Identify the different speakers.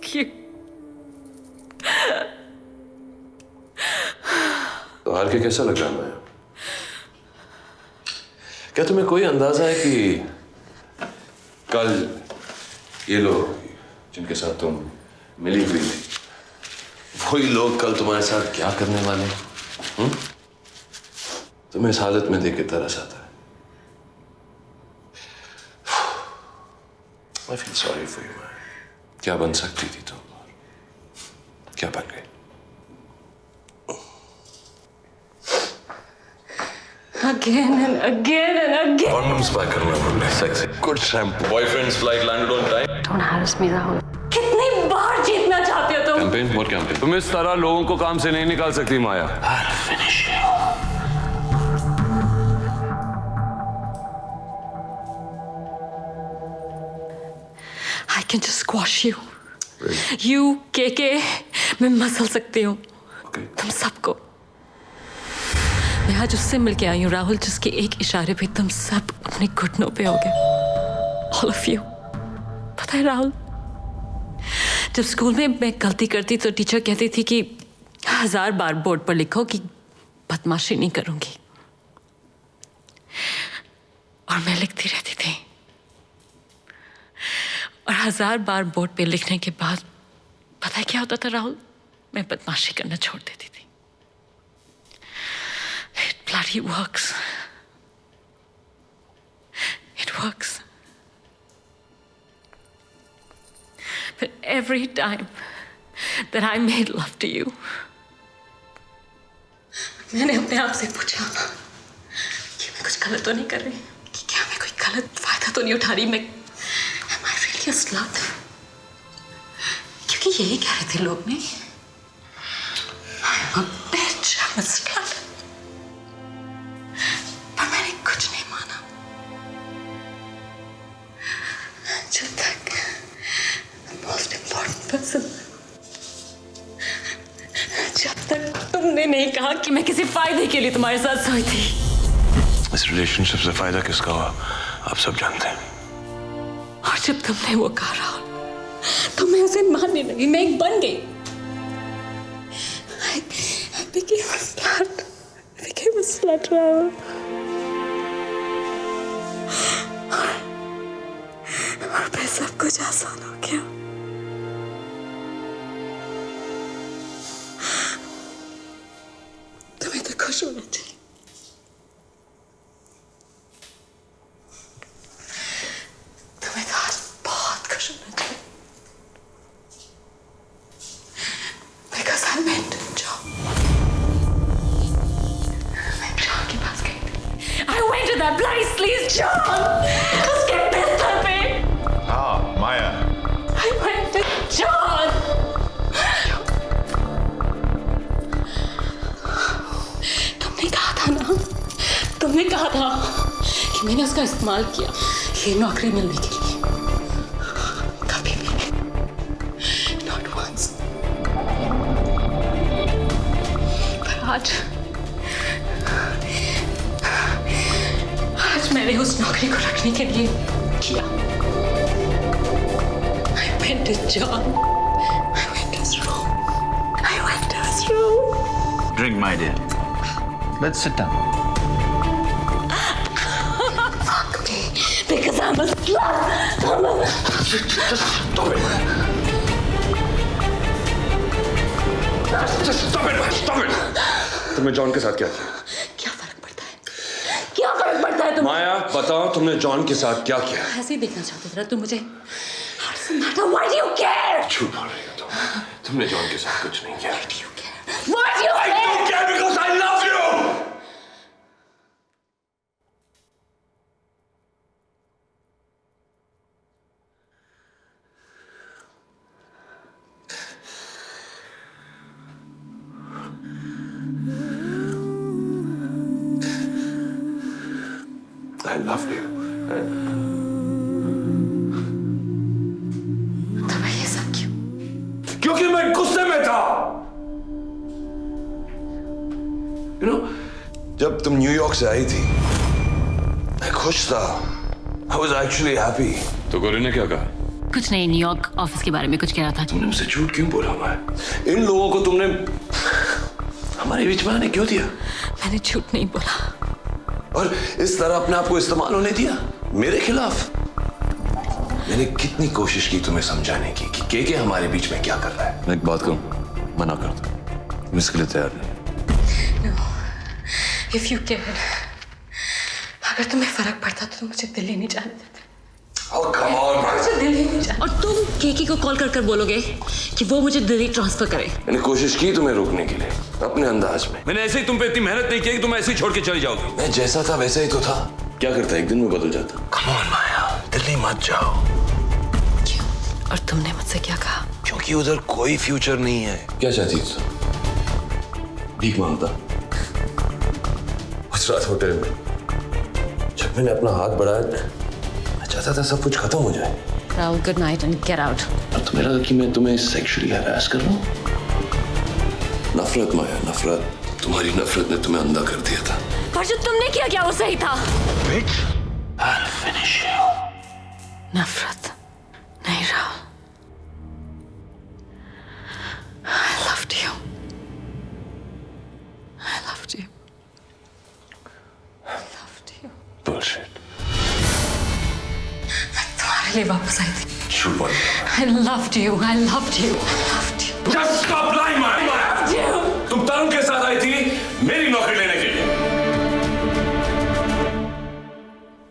Speaker 1: क्यों?
Speaker 2: तो हार के कैसा लग रहा है? क्या तुम्हें कोई अंदाजा है कि कल ये लोग जिनके साथ तुम मिली हुई थी, वही लोग कल तुम्हारे साथ क्या करने वाले हैं? तुम्हें इस हालत में देख के तरस आता है। I feel sorry for you, man. क्या बन सकती थी तुम और क्या बन गई?
Speaker 1: Again and again and again.
Speaker 2: Condoms buy करना बोले, sexy, good shampoo. Boyfriend's flight landed on time.
Speaker 1: Don't harass me, Rahul. कितनी बार जीतना चाहते हो तुम?
Speaker 2: Campaign? What campaign?
Speaker 3: तुम इस तरह लोगों को काम से नहीं निकाल सकती माया।
Speaker 2: I'll finish you.
Speaker 1: I can just squash you.
Speaker 2: Really?
Speaker 1: You, KK, मैं मसल सकती हूँ
Speaker 2: Okay.
Speaker 1: तुम सबको। मैं आज उससे मिलके आई हूँ राहुल, जिसके एक इशारे पे तुम सब अपने घुटनों पे हो गए। All of you. पता है राहुल, जब स्कूल में मैं गलती करती तो टीचर कहती थी कि 1000 बार बोर्ड पर लिखो कि बदमाशी नहीं करूंगी, और मैं लिखती रहती थी। और 1000 बार बोर्ड पे लिखने के बाद पता है क्या होता था राहुल? मैं बदमाशी करना छोड़ देती थी। It bloody works. It works. But every time that I made love to you, मैंने अपने आप से पूछा कि मैं कुछ गलत तो नहीं कर रही, कि क्या मैं कोई गलत फायदा तो नहीं उठा रही, मैं am I really a slut? क्योंकि यही कह रहे थे लोग नहीं, I'm a bitch, I'm a slut. पर मैंने कुछ नहीं माना जब तक most important person, जब तक तुमने नहीं कहा कि मैं किसी फायदे के लिए तुम्हारे साथ सोई थी।
Speaker 2: इस रिलेशनशिप से फायदा किसका हुआ आप सब जानते हैं।
Speaker 1: और जब तुमने वो कहा राहुल, तो मैं उसे मानने लगी, मैं एक बन गई। I became a slut. I became a slut, Rahul. और फिर सब कुछ आसान हो गया। तुम्हें तो खुश होना चाहिए। तुम्हें तो आज बहुत खुश होना चाहिए। Because I went to John. मैं John के पास गई थी। I went to that bloody sleaze John. उसके बिस्तर पे।
Speaker 4: हाँ, माया।
Speaker 1: I went to John. तुमने कहा था ना, तुमने कहा था कि मैंने उसका इस्तेमाल किया ये नौकरी मिलने के लिए। कभी भी नहीं, not once. पर आज मैंने उस नौकरी को रखने के लिए किया। I went to John. I went to his room. I went to his room.
Speaker 4: Drink, my dear. Let's sit down.
Speaker 1: Fuck me, because I'm a slut.
Speaker 2: Just stop it, man. Just stop it, man. Stop it. तुमने John के साथ क्या किया?
Speaker 1: क्या फर्क पड़ता है? क्या फर्क पड़ता है तुम्हें?
Speaker 2: माया बताओ तुमने जॉन के साथ क्या किया?
Speaker 1: ऐसे ही देखना चाहते थे तुम मुझे। How does it matter? Why do you care?
Speaker 2: झूठ बोल रही हो तुम। तुमने जॉन के साथ कुछ नहीं किया।
Speaker 1: Why do you care? Why do you
Speaker 2: I
Speaker 1: care?
Speaker 2: don't care because I love you. I love you.
Speaker 1: तुम्हें ये सब क्यों?
Speaker 2: क्योंकि मैं गुस्से में था। You know, जब तुम न्यूयॉर्क से आई थी, मैं खुश था। I was actually happy.
Speaker 3: तो गोरी ने क्या कहा?
Speaker 1: कुछ नहीं, न्यूयॉर्क ऑफिस के बारे में कुछ कह रहा था।
Speaker 2: तुमने मुझसे झूठ क्यों बोला माया? इन लोगों को तुमने हमारे बीच में आने क्यों दिया?
Speaker 1: मैंने झूठ नहीं बोला।
Speaker 2: और इस तरह अपने आप को इस्तेमाल होने दिया मेरे खिलाफ। मैंने कितनी कोशिश की तुम्हें समझाने की कि के हमारे बीच में क्या कर रहा है।
Speaker 3: मैं एक बात कहूँ, मना कर दो, मैं इसके लिए तैयार नहीं।
Speaker 1: If you cared, अगर तुम्हें फर्क पड़ता तो तुम मुझे दिल्ली नहीं जाने देते।
Speaker 2: Oh, come on, man.
Speaker 1: मुझे दिल्ली नहीं जाने। और तुम केके को कॉल कर बोलोगे कि वो मुझे दिल्ली ट्रांसफर करे।
Speaker 2: मैंने कोशिश की तुम्हें रोकने के लिए अपने अंदाज में।
Speaker 3: मैंने ऐसे ही तुम पे इतनी मेहनत नहीं की कि तुम ऐसे ही छोड़ के चली जाओगी।
Speaker 2: मैं जैसा था वैसा ही तो था। क्या करता एक दिन में बदल जाता। Come on, माया, दिल्ली मत जाओ।
Speaker 1: क्यों? और तुमने मुझसे क्या कहा?
Speaker 2: क्योंकि उधर कोई फ्यूचर नहीं है। क्या चाहती थी? भीख मांगता उस रात होटल में जब मैंने अपना हाथ बढ़ाया, मैं चाहता था सब कुछ खत्म हो जाए।
Speaker 1: Rahul, good night and get out.
Speaker 2: और तुम्हें लगा कि मैं तुम्हें सेक्सुअली हरास कर रहा हूँ? नफरत माया, नफरत। तुम्हारी नफरत ने तुम्हें अंधा कर दिया था।
Speaker 1: पर जो तुमने किया क्या वो सही था?
Speaker 2: Bitch, I'll finish you.
Speaker 1: नफरत नहीं Rahul, I loved you. I loved you. I loved you.
Speaker 2: Bullshit.
Speaker 1: मैं तुम्हारे लिए वापस आई थी।
Speaker 2: झूठ बोल रहा
Speaker 1: I loved you. I loved you. I loved you.
Speaker 3: Just stop lying, Maya.
Speaker 1: I loved you.
Speaker 3: तुम तरुण के साथ आई थी मेरी नौकरी लेने के लिए।